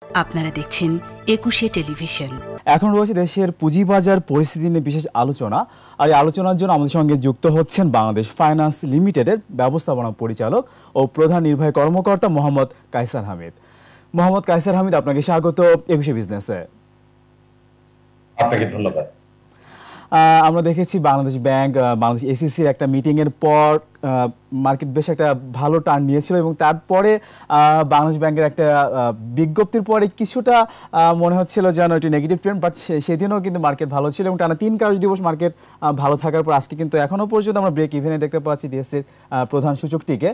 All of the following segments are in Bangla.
আপনারা দেখছেন ২১শে টেলিভিশন। এখন রয়েছে দেশের পুঁজিবাজার পরিস্থিতি নিয়ে বিশেষ আলোচনা। আর এই আলোচনার জন্য আমাদের সঙ্গে যুক্ত হচ্ছেন বাংলাদেশ ফাইন্যান্স লিমিটেডের ব্যবস্থাপনা পরিচালক ও প্রধান নির্বাহী কর্মকর্তা মোহাম্মদ কায়সার হামিদ। মোহাম্মদ কায়সার হামিদ, আপনাকে স্বাগত ২১শে বিজনেসে। আপনাকে ধন্যবাদ। আমরা দেখেছি বাংলাদেশ ব্যাংক, বাংলাদেশ এসিসির একটা মিটিংয়ের পর মার্কেট বেশ একটা ভালো টার্ন নিয়েছিল এবং তারপরে বাংলাদেশ ব্যাংকের একটা বিজ্ঞপ্তির পরে কিছুটা মনে হচ্ছিল যেন একটু নেগেটিভ ট্রেন্ড, বাট সেদিনও কিন্তু মার্কেট ভালো ছিল এবং টানা ৩ কার্যদিবস মার্কেট ভালো থাকার পর আজকে কিন্তু এখনও পর্যন্ত আমরা ব্রেক ইভেনে দেখতে পাচ্ছি ডিএসসির প্রধান সূচকটিকে।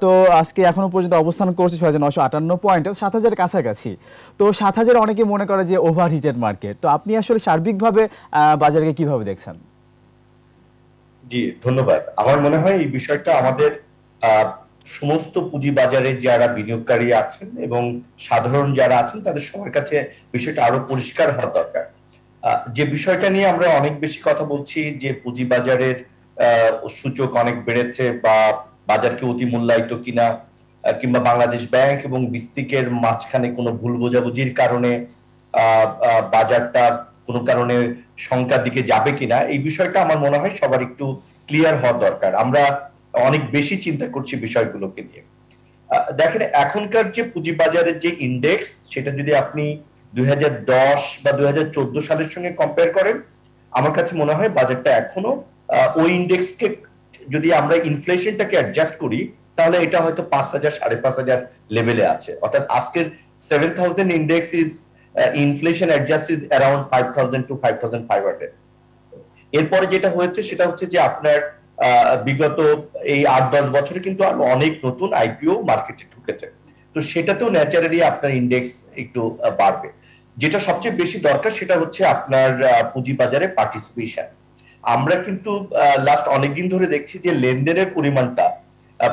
তো আজকে এখনও পর্যন্ত অবস্থান করছে ৬,৯৫৮ পয়েন্ট, ৭,০০০ কাছাকাছি। তো ৭,০০০ অনেকে মনে করে যে ওভারহিটেড মার্কেট। তো আপনি আসলে সার্বিকভাবে বাজারকে কিভাবে দেখছেন? জি ধন্যবাদ। আমার মনে হয় এই বিষয়টা আমাদের সমস্ত পুঁজি বাজারে যারা বিনিয়োগকারী আছেন এবং সাধারণ যারা আছেন তাদের সবার কাছে বিষয়টা আরো পরিষ্কার হওয়া দরকার। যে বিষয়টা নিয়ে আমরা অনেক বেশি কথা বলছি যে পুঁজি বাজারের সূচক অনেক বেড়েছে বা বাজারকে অতি মূল্যায়িত কিনা, কিংবা বাংলাদেশ ব্যাংক এবং বিসিকের মাঝখানে কোনো ভুল বোঝাবুঝির কারণে বাজারটা কোনো কারণে সংখ্যার দিকে যাবে কিনা, এই বিষয়টা আমার মনে হয় সবার একটু ক্লিয়ার হওয়া দরকার। আমরা অনেক বেশি চিন্তা করছি বিষয়গুলোকে নিয়ে। দেখেন, এখনকার যে পুঁজিবাজারের যে ইন্ডেক্স, সেটা যদি আপনি 2010 বা 2014 সালের সঙ্গে কম্পেয়ার করেন, আমার কাছে মনে হয় বাজারটা এখনো ওই ইন্ডেক্সকে যদি আমরা ইনফ্লেশনটাকে অ্যাডজাস্ট করি তাহলে এটা হয়তো 5,000 5,500 লেভেলে আছে। অর্থাৎ আজকের 7,000 index is inflation adjust is around 5,000 to 5,500। এরপরে যেটা হয়েছে সেটা হচ্ছে যে আপনার বিগত এই 8-10 বছরে কিন্তু আরো অনেক নতুন আইপিও মার্কেটে ঢুকেছে। তো সেটাতেও ন্যাচারালি আপনার ইন্ডেক্স একটু বাড়বে। যেটা সবচেয়ে বেশি দরকার সেটা হচ্ছে আপনার পুঁজিবাজারে পার্টিসিপেশন। আমরা কিন্তু লাস্ট অনেকদিন ধরে দেখছি যে লেনদেনের পরিমাণটা,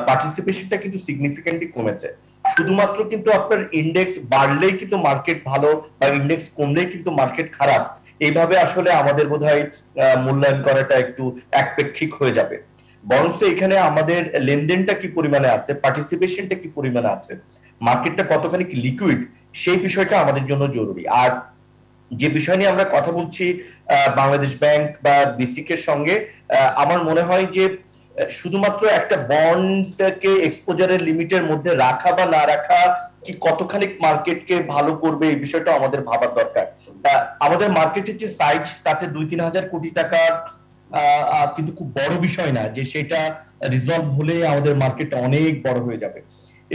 পার্টিসিপেশনটা কিন্তু সিগনিফিকেন্টলি কমেছে। শুধুমাত্র কিন্তু আপনার ইন্ডেক্স বাড়লেই কিন্তু মার্কেট ভালো বা ইন্ডেক্স কমলেই কিন্তু মার্কেট খারাপ, এইভাবে আসলে আমাদের বোধহয় মূল্যায়ন করাটা একটু একপেক্ষিক হয়ে যাবে। বরং এখানে আমাদের লেনদেনটা কি পরিমাণে আছে, পার্টিসিপেশনটা কি পরিমাণে আছে, মার্কেটটা কতখানি লিকুইড, সেই বিষয়টা আমাদের জন্য জরুরি। আর যে বিষয় নিয়ে আমরা কথা বলছি বাংলাদেশ ব্যাংক বা বিসিকের সঙ্গে, আমার মনে হয় যে শুধুমাত্র একটা বন্ডকে এক্সপোজারের লিমিটের মধ্যে রাখা বা না রাখা কি কতখানি মার্কেটকে ভালো করবে, এই বিষয়টা আমাদের ভাবার দরকার। আমাদের মার্কেটের যে সাইজ, তাতে 2-3 হাজার কোটি টাকা কিন্তু খুব বড় বিষয় না যে সেটা রিজলভ হলে আমাদের মার্কেট অনেক বড় হয়ে যাবে।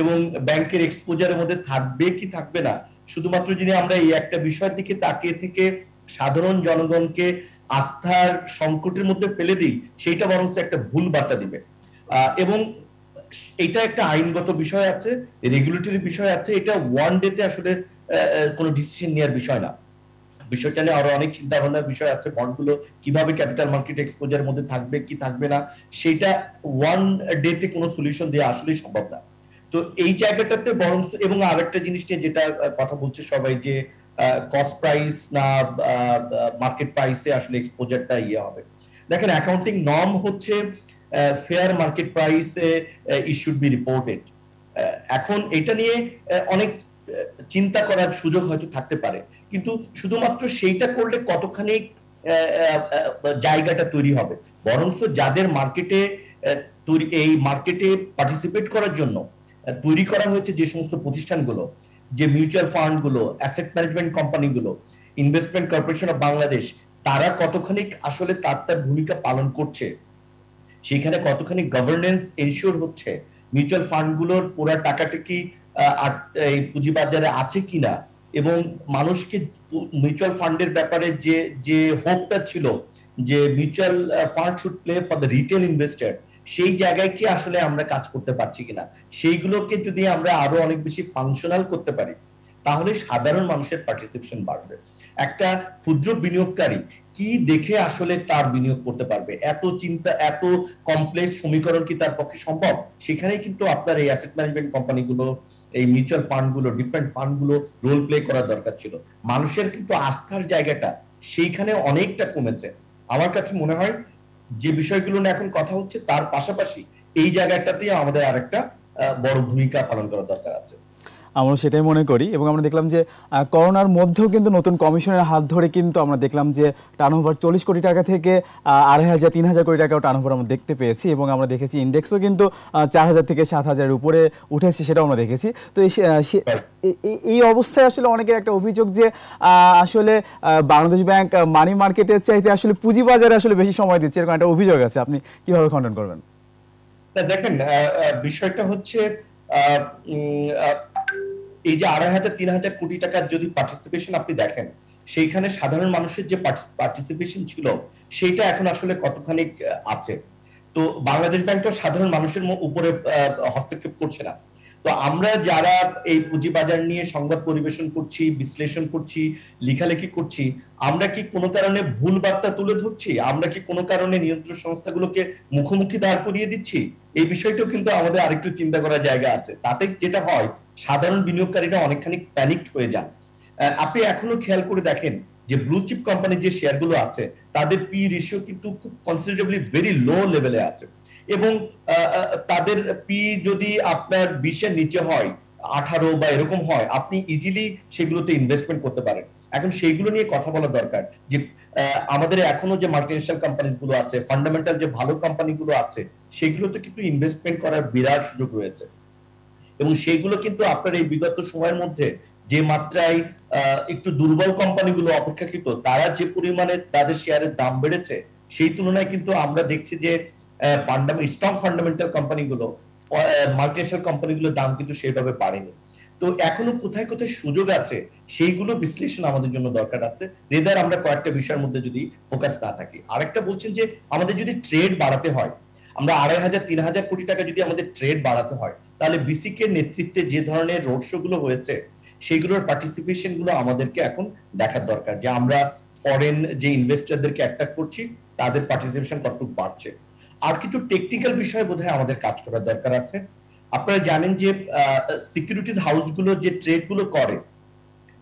এবং ব্যাংকের এক্সপোজারের মধ্যে থাকবে কি থাকবে না, শুধুমাত্র যদি আমরা এই একটা বিষয়ের দিকে তাকিয়ে থেকে সাধারণ জনগণকে আস্থার সংকটের মধ্যে ফেলে দিই, সেইটা বরং একটা ভুল বার্তা দিবে। এবং এটা একটা আইনগত বিষয় আছে, রেগুলেটরি বিষয় আছে। এটা ওয়ান ডেতে আসলে কোনো ডিসিশন নেওয়ার বিষয় না। বিষয়টা নিয়ে আরো অনেক চিন্তা ভাবনার বিষয় আছে। বন্ডগুলো কিভাবে ক্যাপিটাল মার্কেট এক্সপোজারের মধ্যে থাকবে কি থাকবে না, সেটা ওয়ান ডেতে কোনো সলিউশন দেওয়া আসলেই সম্ভব না। তো এই জায়গাটাতে বরং, এবং আরেকটা জিনিস নিয়ে যেটা কথা বলছে সবাই, যে কস্ট প্রাইস না মার্কেট প্রাইসে আসলে এক্সপোজারটা হবে। দেখেন, অ্যাকাউন্টিং নর্ম হচ্ছে ফেয়ার মার্কেট প্রাইসে ইট শুড বি রিপোর্টেড। এখন এটা নিয়ে অনেক চিন্তা করার সুযোগ হয়তো থাকতে পারে, কিন্তু শুধুমাত্র সেইটা করলে কতখানি জায়গাটা তৈরি হবে। বরং যাদের মার্কেটে এই মার্কেটে পার্টিসিপেট করার জন্য তৈরি করা হয়েছে যে সমস্ত প্রতিষ্ঠানগুলো, যে মিউচুয়াল ফান্ড গুলো, অ্যাসেট ম্যানেজমেন্ট কোম্পানিগুলো, ইনভেস্টমেন্ট কর্পোরেশন অফ বাংলাদেশ, তারা কতখানি আসলে তার ভূমিকা পালন করছে, সেখানে কতখানি গভর্নেন্স এনশিওর হচ্ছে, মিউচুয়াল ফান্ডগুলোর পুরো টাকাটা কি এই পুঁজিবাজারে আছে কিনা, এবং মানুষকে মিউচুয়াল ফান্ডের ব্যাপারে যে যে হোপটা ছিল যে mutual fund should play for the retail investor, সেই জায়গায় কি আসলে আমরা কাজ করতে পারছি কিনা, সেইগুলোকে যদি আমরা আরো অনেক বেশি ফাংশনাল করতে পারি তাহলে সাধারণ মানুষের পার্টিসিপেশন বাড়বে। একটা ক্ষুদ্র বিনিয়োগকারী কি দেখে আসলে তার বিনিয়োগ করতে পারবে? এত চিন্তা, এত কমপ্লেক্স সমীকরণ কি তার পক্ষে সম্ভব? সেখানেই কিন্তু আপনার এই অ্যাসেট ম্যানেজমেন্ট কোম্পানিগুলো, এই মিউচুয়াল ফান্ডগুলো, ডিফারেন্ট ফান্ডগুলো রোল প্লে করার দরকার ছিল। মানুষের কিন্তু আস্থার জায়গাটা সেইখানে অনেকটা কমেছে। আমার কাছে মনে হয় যে বিষয়গুলো নিয়ে এখন কথা হচ্ছে, তার পাশাপাশি এই জায়গাটাতে আমাদের আরেকটা বড় ভূমিকা পালন করার দরকার আছে। আমরা সেটাই মনে করি এবং আমরা দেখলাম যে করোনার মধ্যেও কিন্তু নতুন কমিশনের হাত ধরে কিন্তু আমরা দেখলাম যে টার্নওভার 40 কোটি টাকা থেকে 2,500 3,000 কোটি টাকাও টার্নওভার আমরা দেখতে পেয়েছি এবং আমরা দেখেছি ইন্ডেক্সও কিন্তু 4,000 থেকে 7,000 উপরে উঠেছে, সেটাও আমরা দেখেছি। তো এই অবস্থায় আসলে অনেকের একটা অভিযোগ যে আসলে বাংলাদেশ ব্যাংক মানি মার্কেটের চাইতে আসলে পুঁজিবাজারে আসলে বেশি সময় দিচ্ছে, এরকম একটা অভিযোগ আছে। আপনি কিভাবে খণ্ডন করবেন? দেখেন, বিষয়টা হচ্ছে এই যে 2,500-3,000 কোটি টাকার যদি পার্টিসিপেশন আপনি দেখেন, সেইখানে সাধারণ মানুষের যে পার্টিসিপেশন ছিল সেইটা এখন আসলে কতখানি আছে। তো বাংলাদেশ ব্যাংক তো সাধারণ মানুষের উপরে হস্তক্ষেপ করছে না। তো আমরা যারা এই পুঁজিবাজার নিয়ে সংবাদ পরিবেশন করছি, বিশ্লেষণ করছি, লেখালেখি করছি, আমরা কি কোনো কারণে ভুল বার্তা তুলে ধরছি? আমরা কি কোনো কারণে নিয়ন্ত্রণ সংস্থাগুলোকে মুখোমুখি দাঁড় করিয়ে দিচ্ছি? এই বিষয়টাও কিন্তু আমাদের আরেকটু চিন্তা করার জায়গা আছে। তাতে যেটা হয়, সাধারণ বিনিয়োগকারীরা অনেকখানি প্যানিকড হয়ে যান। আপনি এখনো খেয়াল করে দেখেন যে ব্লু চিপ কোম্পানির যে শেয়ারগুলো আছে তাদের পি রেশিও কিন্তু খুব কনসিডারেবলি ভেরি লো লেভেলে আছে এবং তাদের পি যদি আপনার 20-এর নিচে হয়, 18 বা এরকম হয়, আপনি ইজিলি সেগুলোতে ইনভেস্টমেন্ট করতে পারেন। এখন সেইগুলো নিয়ে কথা বলা দরকার যে আমাদের এখনো যে মাল্টিনেশনাল কোম্পানিজ গুলো আছে, ফান্ডামেন্টাল যে ভালো কোম্পানিগুলো আছে, সেগুলোতে কিন্তু ইনভেস্টমেন্ট করার বিরাট সুযোগ রয়েছে এবং সেইগুলো কিন্তু আপনার এই বিগত সময়ের মধ্যে যে মাত্রায় একটু দুর্বল কোম্পানিগুলো অপেক্ষাকৃত তারা যে পরিমাণে তাদের শেয়ারের দাম বেড়েছে, সেই তুলনায় কিন্তু আমরা দেখছি যে স্ট্রং ফান্ডামেন্টাল কোম্পানিগুলো, মাল্টিনেশনাল কোম্পানিগুলোর দাম কিন্তু সেইভাবে বাড়েনি। তো এখনো কোথায় কোথায় সুযোগ আছে সেইগুলো বিশ্লেষণ আমাদের জন্য দরকার আছে, রেদার আমরা কয়েকটা বিষয়ের মধ্যে যদি ফোকাস না থাকি। আরেকটা বলছেন যে আমাদের যদি ট্রেড বাড়াতে হয়, আমরা 2,500-3,000 কোটি টাকা যদি আমাদের ট্রেড বাড়াতে হয়, তাহলে বিসিকে নেতৃত্বে যে ধরনের রোড শো গুলো হয়েছে সেগুলোর পার্টিসিপেশন গুলো আমাদেরকে এখন দেখার দরকার যে আমরা ফরেন যে ইনভেস্টরদেরকে অ্যাট্রাক্ট করছি তাদের পার্টিসিপেশন কতটুকু বাড়ছে। আর কিছু টেকনিক্যাল বিষয় বোধহয় আমাদের কাজ করার দরকার আছে। আপনারা জানেন যে সিকিউরিটিজ হাউসগুলো যে ট্রেড গুলো করে,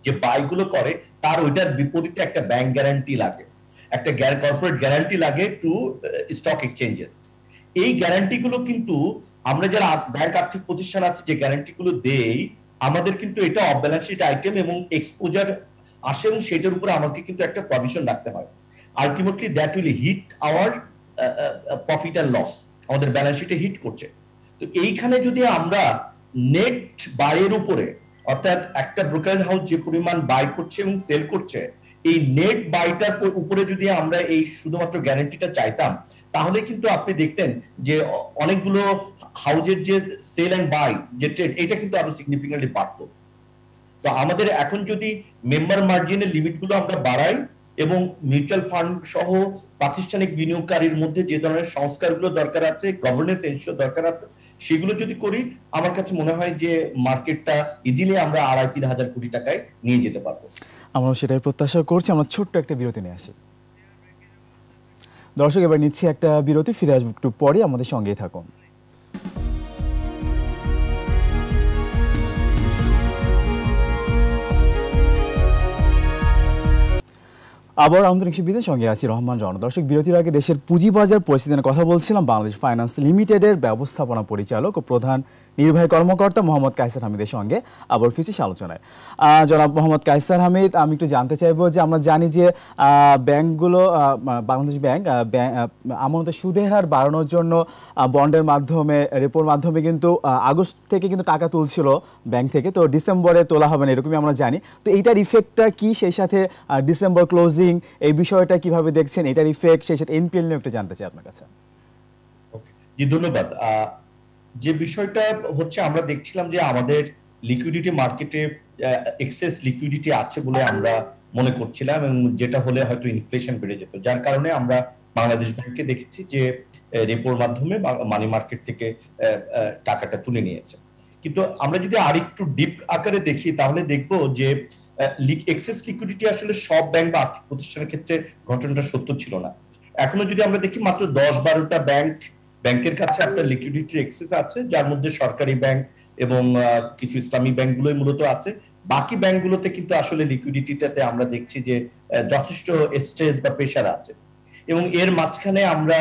যে বাই গুলো করে, তার ওইটার বিপরীতে একটা ব্যাংক গ্যারান্টি লাগে, একটা কর্পোরেট গ্যারান্টি লাগে টু স্টক এক্সচেঞ্জেস। এই গ্যারান্টি গুলো কিন্তু আমরা যারা ব্যাংক আর্থিক প্রতিষ্ঠান আছে যে গ্যারান্টি গুলো দেই, আমাদের কিন্তু এটা অফ ব্যালেন্স শিট আইটেম এবং এক্সপোজার আসে এবং সেটার উপরে আমাকে কিন্তু একটা প্রভিশন রাখতে হয়। Ultimately that will hit our profit and loss, আমাদের ব্যালেন্স শিটে হিট করছে। তো এইখানে যদি আমরা নেট বাইয়ের উপরে, অর্থাৎ একটা ব্রোকারেজ হাউস যে পরিমাণ বাই করছে এবং সেল করছে, এই নেট বাইটার উপরে যদি আমরা এই শুধুমাত্র গ্যারান্টিটা চাইতাম, তাহলে কিন্তু আপনি দেখতেন যে অনেকগুলো হাউজের যে সেল এন্ড বাই যে ট্রেড, এটা কিন্তু আরো সিগনিফিকেন্টলি বাড়তো। তো আমাদের এখন যদি মেম্বার মার্জিনের লিমিটগুলো আমরা বাড়াই এবং মিউচুয়াল ফান্ড সহ প্রাতিষ্ঠানিক বিনিয়োগকারীর মধ্যে যে ধরনের সংস্কারগুলো দরকার আছে, গভর্নেন্স এনশিওর দরকার আছে, সেগুলো যদি করি, আমার কাছে মনে হয় যে মার্কেটটা ইজিলি আমরা 2,500-3,000 কোটি টাকায় নিয়ে যেতে পারবো। আমরা সেটাই প্রত্যাশা করছি। আমরা ছোট্ট একটা বিরতি নিয়ে আসি। দর্শক, এবার নিচ্ছি একটা বিরতি, ফিরে আসবো একটু পরে, আমাদের সঙ্গেই থাকুন। আবার আমাদের বিদের সঙ্গে আছি রহমান জন। দর্শক, বিরতির আগে দেশের পুঁজিবাজার পরিস্থিতি নিয়ে কথা বলছিলাম বাংলাদেশ ফাইন্যান্স লিমিটেডের ব্যবস্থাপনা পরিচালক ও প্রধান নির্বাহী কর্মকর্তা মোহাম্মদ কায়সার হামিদের সঙ্গে। আবার ফিরছি আলোচনায়। জনাব মোহাম্মদ কায়সার হামিদ, আমি একটু জানতে চাইবো যে আমরা জানি যে ব্যাংকগুলো, বাংলাদেশ ব্যাংক আমানতের সুদের হার বাড়ানোর জন্য বন্ডের মাধ্যমে, রেপোর মাধ্যমে কিন্তু আগস্ট থেকে কিন্তু টাকা তুলছিল ব্যাংক থেকে, তো ডিসেম্বরে তোলা হবে না এরকমই আমরা জানি। তো এইটার ইফেক্টটা কি, সেই সাথে ডিসেম্বর ক্লোজিং, এই বিষয়টা কিভাবে দেখছেন, এটার ইফেক্ট, সেই সাথে এনপিএল নিয়ে একটু জানতে চাই আপনার কাছে। জি, ধন্যবাদ। যে বিষয়টা হচ্ছে, আমরা দেখছিলাম যে আমাদের লিকুইডিটি মার্কেটে এক্সেস লিকুইডিটি আছে বলে আমরা মনে করছিলাম এবং যেটা হলে হয়তো ইনফ্লেশন বেড়ে যেত, যার কারণে আমরা বাংলাদেশ ব্যাংকে দেখেছি যে রেপোর মাধ্যমে মানি মার্কেট থেকে টাকাটা তুলে নিয়েছে। কিন্তু আমরা যদি আরেকটু ডিপ আকারে দেখি, তাহলে দেখবো যে এক্সেস লিকুইডিটি আসলে সব ব্যাংক বা আর্থিক প্রতিষ্ঠানের ক্ষেত্রে ঘটনাটা সত্য ছিল না। এখনো যদি আমরা দেখি, মাত্র 10-12টা ব্যাংকের কাছে আপনার লিকুইডিটির এক্সেস আছে, যার মধ্যে সরকারি ব্যাংক এবং কিছু ইসলামী ব্যাংকগুলোই মূলত আছে। বাকি ব্যাংকগুলোতে কিন্তু আসলে লিকুইডিটিটাতে আমরা দেখছি যে যথেষ্ট স্ট্রেস বা প্রেশার আছে এবং এর মাঝখানে আমরা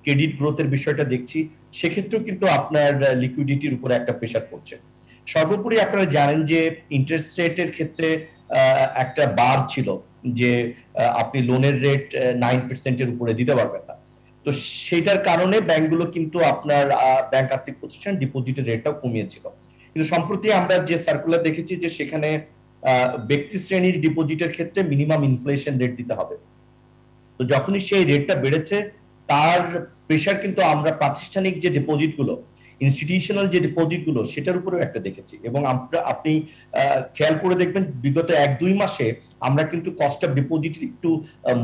ক্রেডিট গ্রোথের বিষয়টা দেখছি, সেক্ষেত্রেও কিন্তু আপনার লিকুইডিটির উপরে একটা প্রেশার পড়ছে। সর্বোপরি আপনারা জানেন যে ইন্টারেস্ট রেটের ক্ষেত্রে একটা বার ছিল যে আপনি লোনের রেট 9% উপরে দিতে পারবেন না। তো সেটার কারণে ব্যাংকগুলো কিন্তু আপনার ব্যাংক আর্থিক প্রতিষ্ঠান ডিপোজিটের রেটটাও কমিয়েছিল। কিন্তু সম্প্রতি আমরা যে সার্কুলার দেখেছি যে সেখানে ব্যক্তি শ্রেণীর ডিপোজিটের ক্ষেত্রে মিনিমাম ইনফ্লেশন রেট দিতে হবে। তো যখনই সেই রেটটা বেড়েছে তার প্রেশার কিন্তু আমরা প্রাতিষ্ঠানিক যে ডিপোজিট গুলো, ইনস্টিটিউশনাল যে ডিপোজিট গুলো, সেটার উপরেও একটা দেখেছি। এবং আপনি খেয়াল করে দেখবেন বিগত 1-2 মাসে আমরা কিন্তু কস্ট অফ ডিপোজিট একটু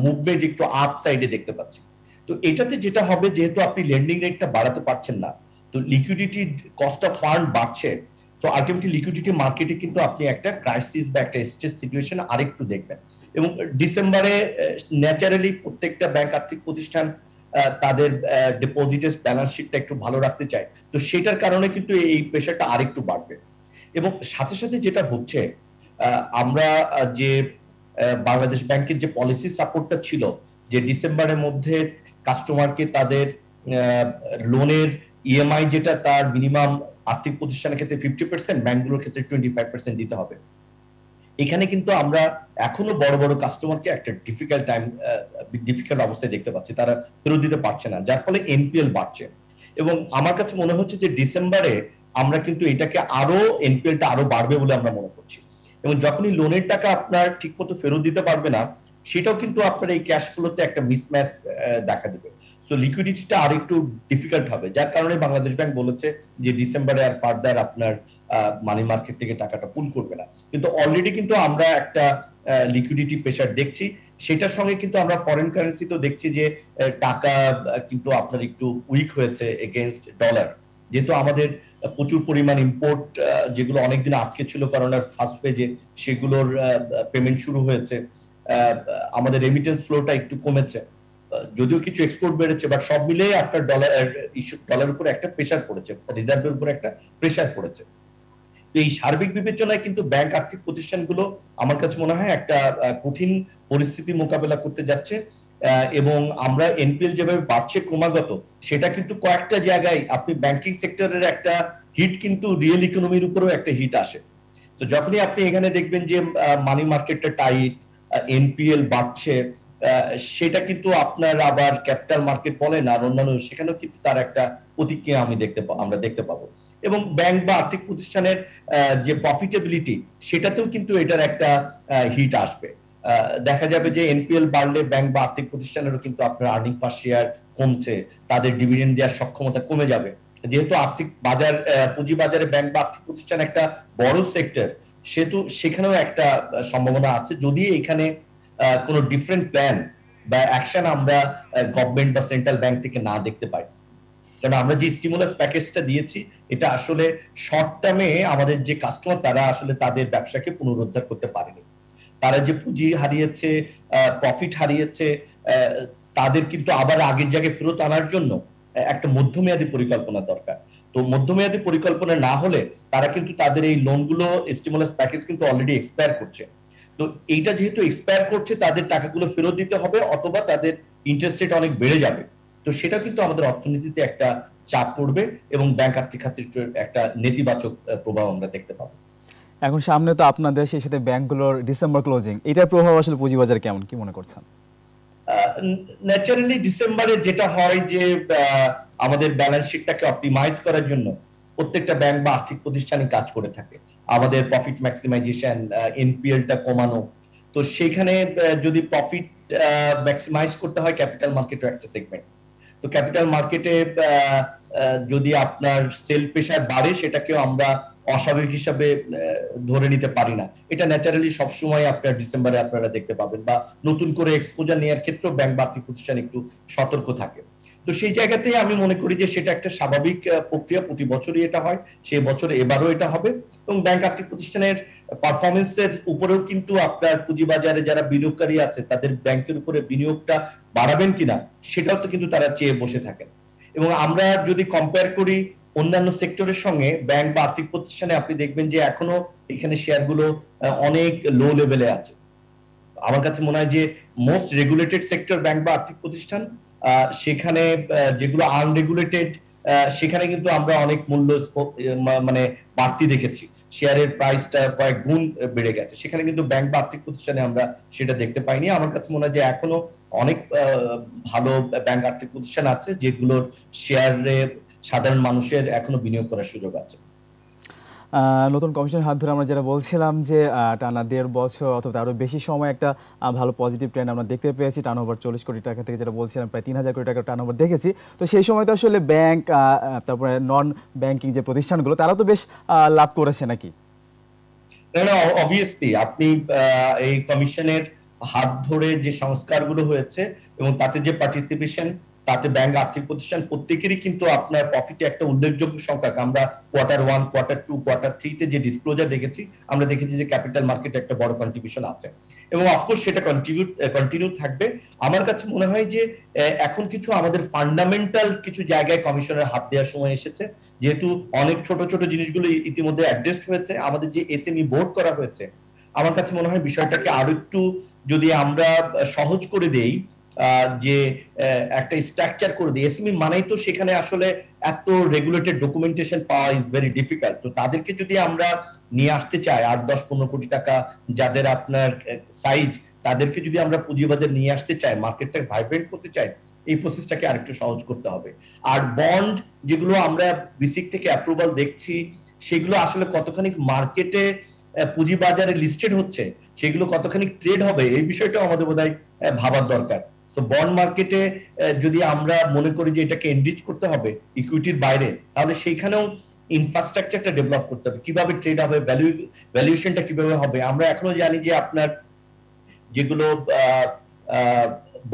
মুভমেন্ট একটু আপ সাইডে দেখতে পাচ্ছি। তো এটাতে যেটা হবে, যেহেতু আপনি লেন্ডিং রেটটা বাড়াতে পারছেন না, তো লিকুইডিটি কস্ট অফ ফান্ড বাড়ছে, সো আলটিমেটলি লিকুইডিটি মার্কেটে কিন্তু আপনি একটা ক্রাইসিস বা একটা স্ট্রেস সিচুয়েশন আরেকটু দেখবেন। এবং ডিসেম্বরে ন্যাচারালি প্রত্যেকটা ব্যাংক আর্থিক প্রতিষ্ঠান তাদের ডিপোজিটের ব্যালেন্স শিটটা একটু ভালো রাখতে চায়, তো সেটার কারণে কিন্তু এই প্রেশারটা আরেকটু বাড়বে। এবং সাথে সাথে যেটা হচ্ছে, আমরা যে বাংলাদেশ ব্যাংকের যে পলিসি সাপোর্টটা ছিল, যে ডিসেম্বরের মধ্যে কাস্টমারকে তাদের লোনের ইএমআই যেটা তার মিনিমাম আর্থিক প্রতিষ্ঠানের ক্ষেত্রে 50%, ব্যাংকগুলোর ক্ষেত্রে 25% দিতে হবে। এখানে কিন্তু আমরা এখনো বড় বড় কাস্টমারকে একটা ডিফিকাল্ট অবস্থায় দেখতে পাচ্ছি, তারা ফেরত দিতে পারছে না, যার ফলে এনপিএল বাড়ছে। এবং আমার কাছে মনে হচ্ছে যে ডিসেম্বরে আমরা কিন্তু এটাকে এনপিএলটা আরো বাড়বে বলে আমরা মনে করছি। এবং যখনই লোনের টাকা আপনার ঠিক মতো ফেরত দিতে পারবে না, সেটাও কিন্তু আপনার এই ক্যাশ ফ্লোতে একটা মিসম্যাচ দেখা দেবে। সো লিকুইডিটিটা আর একটু ডিফিকাল্ট হবে, যার কারণে বাংলাদেশ ব্যাংক বলেছে যে ডিসেম্বরে আর ফার্দার আপনার মানি মার্কেট থেকে টাকাটা পুল করবে না। কিন্তু অলরেডি কিন্তু আমরা একটা লিকুইডিটি প্রেসার দেখছি। সেটার সঙ্গে কিন্তু আমরা ফরেন কারেন্সি তো দেখছি যে টাকা কিন্তু আপনার একটু উইক হয়েছে এগেইনস্ট ডলার, যেহেতু আমাদের প্রচুর পরিমাণ ইম্পোর্ট যেগুলো অনেকদিন আটকে ছিল করোনার ফার্স্ট ফেজে, সেগুলোর পেমেন্ট শুরু হয়েছে। আমাদের রেমিটেন্স ফ্লোটা একটু কমেছে, যদিও কিছু এক্সপোর্ট বেড়েছে, বাট সব মিলিয়ে আপনার ডলার উপর একটা প্রেসার পড়েছে, রিজার্ভের উপর একটা প্রেসার পড়েছে। তো এই সার্বিক বিবেচনায় কিন্তু ব্যাংক আর্থিক প্রতিষ্ঠানগুলো আমার কাছে মনে হয় একটা কঠিন পরিস্থিতি মোকাবেলা করতে যাচ্ছে। এবং আমরা এনপিএল যেভাবে বাড়ছে ক্রমাগত, সেটা কিন্তু কয়েকটা জায়গায় আপনি ব্যাংকিং সেক্টরের একটা হিট কিন্তু রিয়েল ইকোনমির উপরেও একটা হিট আসে। তো যখনই আপনি এখানে দেখবেন যে মানি মার্কেটটা টাইট, এনপিএল বাড়ছে, সেটা কিন্তু আপনার আবার ক্যাপিটাল মার্কেট বলেন আর অন্যান্য, সেখানেও কিন্তু তার একটা প্রতিক্রিয়া আমরা দেখতে পাবো। এবং ব্যাংক বা আর্থিক প্রতিষ্ঠানের যে প্রফিটেবিলিটি, সেটাতেও কিন্তু এটার একটা হিট আসবে। দেখা যাবে যে এনপিএল বাড়লে ব্যাংক বা আর্থিক প্রতিষ্ঠানেরও কিন্তু আপনার আর্নিং পার শেয়ার কমছে, তাদের ডিভিডেন্ড দেওয়ার সক্ষমতা কমে যাবে। যেহেতু আর্থিক বাজার, পুঁজি বাজারে ব্যাংক বা আর্থিক প্রতিষ্ঠান একটা বড় সেক্টর, সেহেতু সেখানেও একটা সম্ভাবনা আছে, যদি এখানে কোনো ডিফারেন্ট প্ল্যান বা অ্যাকশন আমরা গভর্নমেন্ট বা সেন্ট্রাল ব্যাংক থেকে না দেখতে পাই। কারণ আমরা যে স্টিমুলাস প্যাকেজটা দিয়েছি, এটা আসলে শর্ট টার্মে আমাদের যে কাস্টমার, তারা আসলে তাদের ব্যবসাকে পুনরুদ্ধার করতে পারেনি। তারা যে পুঁজি হারিয়েছে, প্রফিট হারিয়েছে, তাদের কিন্তু আবার আগের জায়গায় ফেরত আনার জন্য একটা মধ্যমেয়াদী পরিকল্পনা দরকার। তো মধ্যমেয়াদী পরিকল্পনা না হলে তারা কিন্তু তাদের এই লোনগুলো, স্টিমুলাস প্যাকেজ কিন্তু অলরেডি এক্সপায়ার করছে। তো এইটা যেহেতু এক্সপায়ার করছে, তাদের টাকাগুলো ফেরত দিতে হবে, অথবা তাদের ইন্টারেস্ট রেট অনেক বেড়ে যাবে। তো সেটা কিন্তু আমাদের অর্থনীতিতে একটা চাপ পড়বে এবং ব্যাংক আর্থিক খাতের একটা নেতিবাচক প্রভাব আমরা দেখতে পাবো। এখন সামনে তো আপনাদের সেই সাথে ব্যাংকগুলোর ডিসেম্বর ক্লোজিং, এটার প্রভাব আসলে পুঁজিবাজার কেমন, কি মনে করছেন? ন্যাচারালি ডিসেম্বরে যেটা হয় যে আমাদের ব্যালেন্স শিটটাকে অপটিমাইজ করার জন্য প্রত্যেকটা ব্যাংক বা আর্থিক প্রতিষ্ঠানই কাজ করে থাকে। আমাদের প্রফিট ম্যাক্সিমাইজেশন, এনপিএলটা কমানো। তো সেখানে যদি প্রফিট ম্যাক্সিমাইজ করতে হয়, ক্যাপিটাল মার্কেটও একটা সেগমেন্ট। তো ক্যাপিটাল মার্কেটে যদি আপনার সেল প্রেসার বাড়ে, সেটাকেও আমরা অস্বাভাবিক হিসাবে ধরে নিতে পারি না। এটা ন্যাচারালি সবসময় আপনার ডিসেম্বরে আপনারা দেখতে পাবেন, বা নতুন করে এক্সপোজার নেওয়ার ক্ষেত্রেও ব্যাংক বা আর্থিক প্রতিষ্ঠান একটু সতর্ক থাকে। তো সেই জায়গাতে আমি মনে করি যে সেটা একটা স্বাভাবিক প্রক্রিয়া, প্রতি বছরই এটা হয়, সেই বছর এবারও এটা হবে। এবং ব্যাংক আর্থিক প্রতিষ্ঠানের পারফরমেন্সের উপরেও কিন্তু আপনার পুঁজিবাজারে যারা বিনিয়োগকারী আছে, তাদের ব্যাংকের উপরে বিনিয়োগটা বাড়াবেন কিনা, সেটাও তো কিন্তু তারা চেয়ে বসে থাকেন। এবং আমরা যদি কম্পেয়ার করি অন্যান্য সেক্টরের সঙ্গে, ব্যাংক বা আর্থিক প্রতিষ্ঠানে আপনি দেখবেন যে এখনো এখানে শেয়ারগুলো অনেক লো লেভেলে আছে। আমার কাছে মনে হয় যে মোস্ট রেগুলেটেড সেক্টর ব্যাংক বা আর্থিক প্রতিষ্ঠান, সেখানে যেগুলো আনরেগুলেটেড, সেখানে কিন্তু আমরা অনেক মূল্য মানে বাড়তি দেখেছি। শেয়ারের প্রাইসটা কয়েক গুণ বেড়ে গেছে, সেখানে কিন্তু ব্যাংক বা আর্থিক প্রতিষ্ঠানে আমরা সেটা দেখতে পাইনি। আমার কাছে মনে হয় যে এখনো অনেক ভালো ব্যাংক আর্থিক প্রতিষ্ঠান আছে যেগুলোর শেয়ারে সাধারণ মানুষের এখনো বিনিয়োগ করার সুযোগ আছে। নতুন কমিশনের হাত ধরে আমরা যেটা বলছিলাম যে টানা 1.5 বছর অথবা তারও বেশি সময় একটা ভালো পজিটিভ ট্রেন্ড আমরা দেখতে পেয়েছি। টার্নওভার 40 কোটি টাকা থেকে যেটা বলছিলাম প্রায় 3000 কোটি টাকার টার্নওভার দেখেছি। তো সেই সময় তো আসলে ব্যাংক তারপরে নন ব্যাংকিং যে প্রতিষ্ঠানগুলো তারা তো বেশ লাভ করেছে নাকি? না, অবভিয়াসলি আপনি এই কমিশনের হাত ধরে যে সংস্কারগুলো হয়েছে এবং তাতে যে পার্টিসিপেশন, তাতে ব্যাংক আর্থিক প্রতিষ্ঠান প্রত্যেকেরই কিন্তু আপনার প্রফিটে একটা উল্লেখযোগ্য সংখ্যা। আমরা Q1, Q2, Q3 তে যে ডিসক্লোজার দেখেছি, আমরা দেখেছি যে ক্যাপিটাল মার্কেটে একটা বড় কন্ট্রিবিউশন আছে এবং অফকোর্স সেটা কন্টিনিউ থাকবে। আমার কাছে মনে হয় যে এখন কিছু আমাদের ফান্ডামেন্টাল কিছু জায়গায় কমিশনের হাত দেওয়ার সময় এসেছে, যেহেতু অনেক ছোট ছোট জিনিসগুলো ইতিমধ্যে অ্যাড্রেসড হয়েছে। আমাদের যে এসএমই বোর্ড করা হয়েছে, আমার কাছে মনে হয় বিষয়টাকে আরো একটু যদি আমরা সহজ করে দেই, যে একটা স্ট্রাকচার করে দিই। এসএমই মানেই তো সেখানে আসলে এত রেগুলেটেড ডকুমেন্টেশন পাওয়া ইজ ভেরি ডিফিকাল্ট। তো তাদেরকে যদি আমরা নিয়ে আসতে চাই 8-10-15 কোটি টাকা যাদের আপনার সাইজ, তাদেরকে যদি আমরা পুঁজিবাজারে নিয়ে আসতে চাই, মার্কেটটাকে ভাইব্রেন্ট করতে চাই, এই প্রসেসটাকে আরেকটু সহজ করতে হবে। আর বন্ড যেগুলো আমরা বিসিক থেকে অ্যাপ্রুভাল দেখছি, সেগুলো আসলে কতখানি মার্কেটে পুঁজিবাজারে লিস্টেড হচ্ছে, সেগুলো কতখানি ট্রেড হবে, এই বিষয়টাও আমাদের বোধহয় ভাবার দরকার। তো বন্ড মার্কেটে যদি আমরা মনে করি যে এটাকে এনরিচ করতে হবে ইকুইটির বাইরে, তাহলে সেইখানেও ইনফ্রাস্ট্রাকচারটা ডেভেলপ করতে হবে। কিভাবে ট্রেড হবে, ভ্যালুয়েশনটা কিভাবে হবে। আমরা এখনো জানি যে আপনার যেগুলো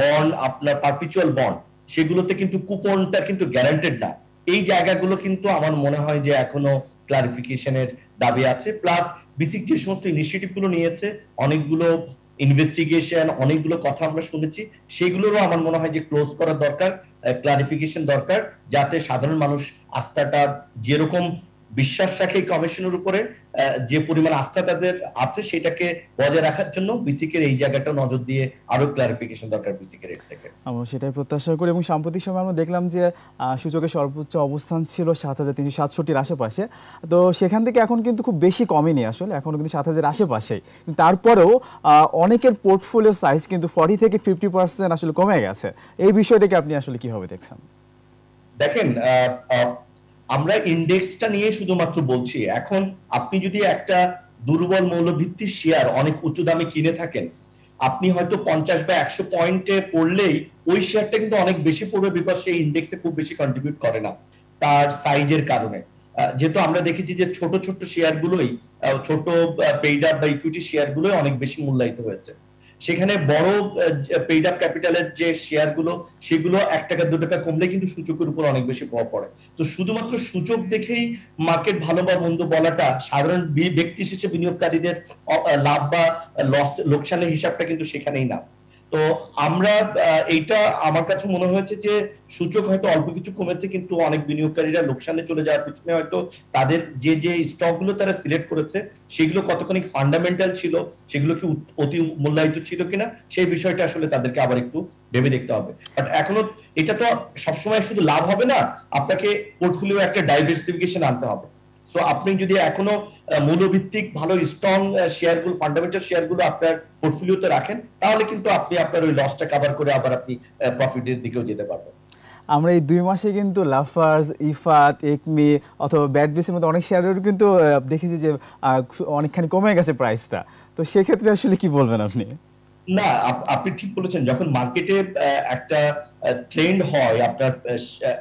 বন্ড, আপনার পারপিচুয়াল বন্ড, সেগুলোতে কিন্তু কুপনটা কিন্তু গ্যারান্টেড না। এই জায়গাগুলো কিন্তু আমার মনে হয় যে এখনো ক্লারিফিকেশনের দাবি আছে। প্লাস বিসিক যে সমস্ত ইনিশিয়েটিভ গুলো নিয়েছে, অনেকগুলো ইনভেস্টিগেশন, অনেকগুলো কথা আমরা শুনেছি, সেগুলোরও আমার মনে হয় যে ক্লোজ করা দরকার, ক্লারিফিকেশন দরকার, যাতে সাধারণ মানুষ আস্থাটা যেরকম বিশ্বাস রাখে এই কমিশনের উপরে, যে পরিমাণ আস্থা তাদের আছে সেটাকে বজায় রাখার জন্য বিসিকের এই জায়গাটা নজর দিয়ে আরো ক্লারিফিকেশন দরকার বিসিকের এর থেকে। আমরা সেটাই প্রত্যাশা করি। এবং সাম্প্রতিক সময় আমরা দেখলাম যে সূচকের সর্বোচ্চ অবস্থান ছিল 7367-এর আশেপাশে। তো সেখান থেকে এখন কিন্তু খুব বেশি কমেনি, আসলে এখনো কিন্তু 7000 আশেপাশেই। তারপরেও অনেকের পোর্টফোলিও সাইজ কিন্তু 40 থেকে 50% আসলে কমে গেছে। এই বিষয়টাকে আপনি আসলে কিভাবে দেখছেন? দেখেন, আমরা ইন্ডেক্সটা নিয়ে শুধুমাত্র বলছি। এখন আপনি যদি একটা দুর্বল মৌলভিত্তির শেয়ার অনেক উঁচু দামে কিনে থাকেন, আপনি হয়তো 50 বা 100 পয়েন্টে পড়লেই ওই শেয়ারটা কিন্তু অনেক বেশি পড়বে, বিকজ সেই ইন্ডেক্সে খুব বেশি কন্ট্রিবিউট করে না তার সাইজের কারণে। যেহেতু আমরা দেখেছি যে ছোট ছোট শেয়ার গুলোই, ছোট পেইড আপ বা ইকুইটি শেয়ার গুলোই অনেক বেশি মূল্যায়িত হয়েছে। সেখানে বড় পেইড আপ ক্যাপিটালের যে শেয়ার গুলো, সেগুলো 1 টাকা 2 টাকা কমলে কিন্তু সূচকের উপর অনেক বেশি প্রভাব পড়ে। তো শুধুমাত্র সূচক দেখেই মার্কেট ভালো বা মন্দ বলাটা, সাধারণ ব্যক্তি হিসেবে বিনিয়োগকারীদের লাভ বা লোকসানের হিসাবটা কিন্তু সেখানেই না। তো আমরা এইটা আমার কাছে মনে হয়েছে যে সূচক হয়তো অল্প কিছু কমেছে, কিন্তু অনেক বিনিয়োগকারীরা লোকসানে চলে যাওয়ার পিছনে হয়তো তাদের যে যে স্টক গুলো তারা সিলেক্ট করেছে, সেগুলো কতখানি ফান্ডামেন্টাল ছিল, সেগুলো কি অতি মূল্যায়িত ছিল কিনা, সেই বিষয়টা আসলে তাদেরকে আবার একটু ভেবে দেখতে হবে। বাট এখনো এটা তো সবসময় শুধু লাভ হবে না, আপনাকে পোর্টফোলিও একটা ডাইভার্সিফিকেশন আনতে হবে। সো আপনি যদি এখনো মূল্যভিত্তিক ভালো স্ট্রং শেয়ারগুলো, ফান্ডামেন্টাল শেয়ারগুলো আপনার পোর্টফোলিওতে রাখেন, তাহলে কিন্তু আপনি আপনার ওই লসটা কভার করে আবার আপনি প্রফিটের দিকেও যেতে পারবেন। আমরা এই 2 মাসে কিন্তু লাফার্জ, ইফাত, একমি অথবা ব্যাটবিসের মতো অনেক শেয়ারের কিন্তু দেখেছি যে অনেকখানি কমে গেছে প্রাইসটা। তো সেক্ষেত্রে আসলে কি বলবেন আপনি? না, আপনি ঠিক বলেছেন। যখন মার্কেটে একটা ট্রেন্ড হয়, আপনার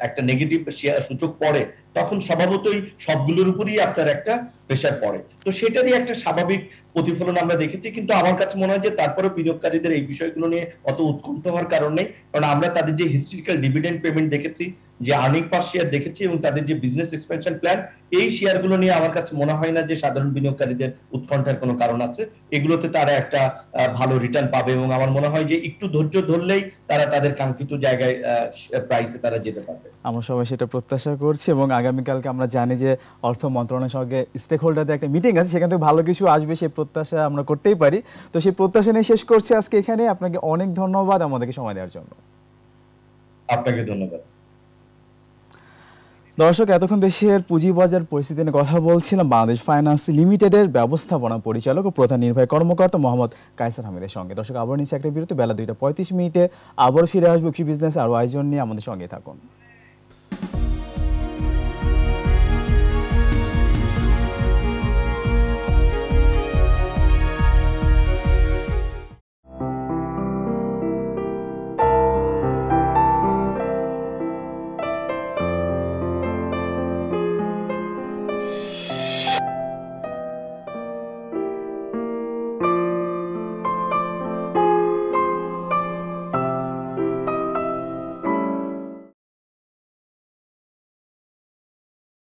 একটা নেগেটিভ সূচক পড়ে, তখন স্বভাবতই সবগুলোর উপরই আপনার একটা প্রেসার পড়ে। তো সেটারই একটা স্বাভাবিক প্রতিফলন আমরা দেখেছি। কিন্তু আমার কাছে মনে হয় যে তারপরে বিনিয়োগকারীদের এই বিষয়গুলো নিয়ে অত উৎকণ্ঠ হওয়ার কারণ নেই, কারণ আমরা তাদের যে হিস্ট্রিক্যাল ডিভিডেন্ড পেমেন্ট দেখেছি, যে আর্নিং পার শেয়ার দেখেছি, এবং তাদের যে বিজনেস এক্সপেনশন প্ল্যান, এই শেয়ারগুলো নিয়ে আমার কাছে মনে হয় না যে সাধারণ বিনিয়োগকারীদের উৎকণ্ঠার কোনো কারণ আছে। এগুলোতে তারা একটা ভালো রিটার্ন পাবে, এবং আমার মনে হয় যে একটু ধৈর্য ধরলেই তারা তাদের কাঙ্ক্ষিত জায়গায় প্রাইসে তারা যেতে পারবে। আমরা সবাই সেটা প্রত্যাশা করছি। এবং আগামীকালকে আমরা জানি যে অর্থ মন্ত্রণালয়ের সঙ্গে স্টেক হোল্ডারদের একটা মিটিং আছে, সেখান থেকে ভালো কিছু আসবে, সেই প্রত্যাশা আমরা করতেই পারি। তো সেই প্রত্যাশা নিয়ে শেষ করছি আজকে এখানে। আপনাকে অনেক ধন্যবাদ আমাদেরকে সময় দেওয়ার জন্য। আপনাকে ধন্যবাদ। দর্শক, এতক্ষণ দেশের পুঁজিবাজার পরিস্থিতি নিয়ে কথা বলছিলাম বাংলাদেশ ফাইন্যান্স লিমিটেডের ব্যবস্থাপনা পরিচালক ও প্রধান নির্বাহী কর্মকর্তা মোহাম্মদ কায়সার আহমেদের সঙ্গে। দর্শক, আবার নিচে একটা বিরতি, বেলা 2:35 আবার ফিরে আসবো কৃষি বিজনেস আরও আয়োজন নিয়ে, আমাদের সঙ্গে থাকুন।